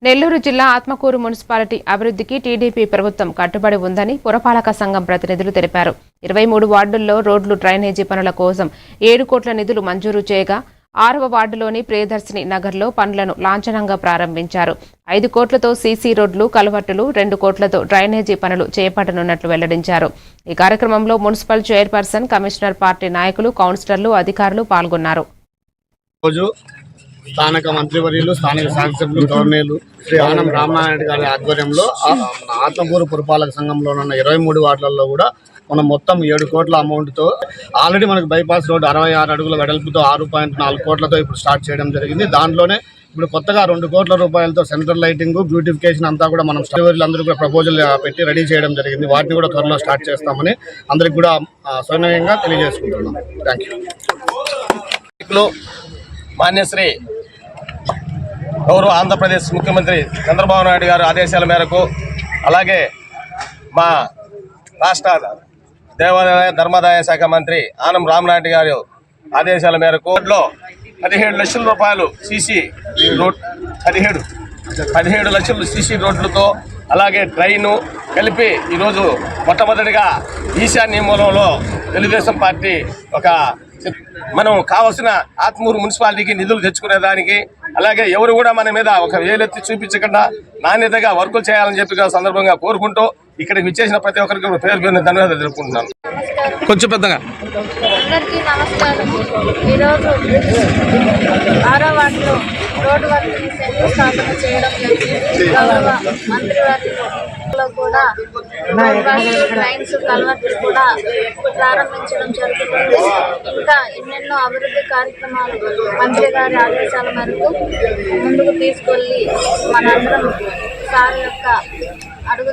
నెల్లూరు జిల్లా ఆత్మకూరు మున్సిపాలిటీ అభివృద్ధికి టీడీపీ ప్రభుత్వం కట్టుబడి ఉందని పురపాలక సంఘం ప్రతినిధులు తెలిపారు. 23 వార్డుల్లో రోడ్లు, డ్రైనేజీ పనుల కోసం 7 కోట్ల నిధులు మంజూరు చేయగా 6వ వార్డులోని ప్రియదర్శిని నగర్లో పనులను లాంఛనంగా ప్రారంభించారు. 5 కోట్లతో సీసీ రోడ్లు, కలవట్టులు, 2 కోట్లతో డ్రైనేజీ పనులు చేపట్టనున్నట్లు వెల్లడించారు. ఈ కార్యక్రమంలో మున్సిపల్ చైర్పర్సన్, కమిషనర్, పార్టీ నాయకులు, కౌన్సిలర్లు, అధికారులు పాల్గొన్నారు. స్థానిక మంత్రివర్యులు, స్థానిక శాసనసభ్యులు గవర్నర్లు శ్రీ ఆనం రామనారాయణ గారి ఆధ్వర్యంలో ఆత్మకూరు పురపాలక సంఘంలో ఉన్న 23 వార్డులలో కూడా మనం మొత్తం 7 కోట్ల అమౌంట్తో ఆల్రెడీ మనకు బైపాస్ రోడ్డు 66 అడుగుల వెడల్పుతో 6.4 కోట్లతో ఇప్పుడు స్టార్ట్ చేయడం జరిగింది. దాంట్లోనే ఇప్పుడు కొత్తగా 2 కోట్ల రూపాయలతో సెంట్రల్ లైటింగ్, బ్యూటిఫికేషన్ అంతా కూడా మనం అందరూ కూడా ప్రపోజల్ పెట్టి రెడీ చేయడం జరిగింది. వాటిని కూడా త్వరలో స్టార్ట్ చేస్తామని అందరికి కూడా స్వయంగా తెలియజేసుకుంటున్నాం. Thank you. మాన్యశ్రీ గౌరవ ఆంధ్రప్రదేశ్ ముఖ్యమంత్రి చంద్రబాబు నాయుడు గారి ఆదేశాల మేరకు, అలాగే మా రాష్ట్ర దేవాదాయ ధర్మాదాయ శాఖ మంత్రి ఆనం రామనాయుడు గారి ఆదేశాల మేరకు 17 లక్షల రూపాయలు సీసీ రోడ్ 17 లక్షలు సీసీ రోడ్లతో అలాగే డ్రైను కలిపి ఈరోజు మొట్టమొదటిగా ఈశాన్య మూలంలో తెలుగుదేశం పార్టీ మనం కావాల్సిన ఆత్మూరు మున్సిపాలిటీకి నిధులు తెచ్చుకునేదానికి, అలాగే ఎవరు కూడా మన మీద ఒక వేలెత్తి చూపించకుండా నాణ్యతగా వర్కులు చేయాలని చెప్పి సందర్భంగా కోరుకుంటూ ఇక్కడికి విచ్చేసిన ప్రతి ఒక్కరికి పేరు పేరున ధన్యవాదాలు తెలుపుకుంటున్నాను. కొంచెం పెద్దగా అందరికీ నమస్కారం. ఈరోజు 6వ వార్డులో రోడ్డు వర్క్ని శంకుస్థాపన చేయడం జరిగింది. గౌరవ మంత్రివర్గంలో కూడా ట్రైన్స్, కల్వర్ట్స్ కూడా ప్రారంభించడం జరుగుతుంది. ఇంకా ఎన్నెన్నో అభివృద్ధి కార్యక్రమాలు మంత్రి గారి ఆదేశాల మేరకు ముందుకు తీసుకెళ్ళి మనందరం సార్ యొక్క అడుగు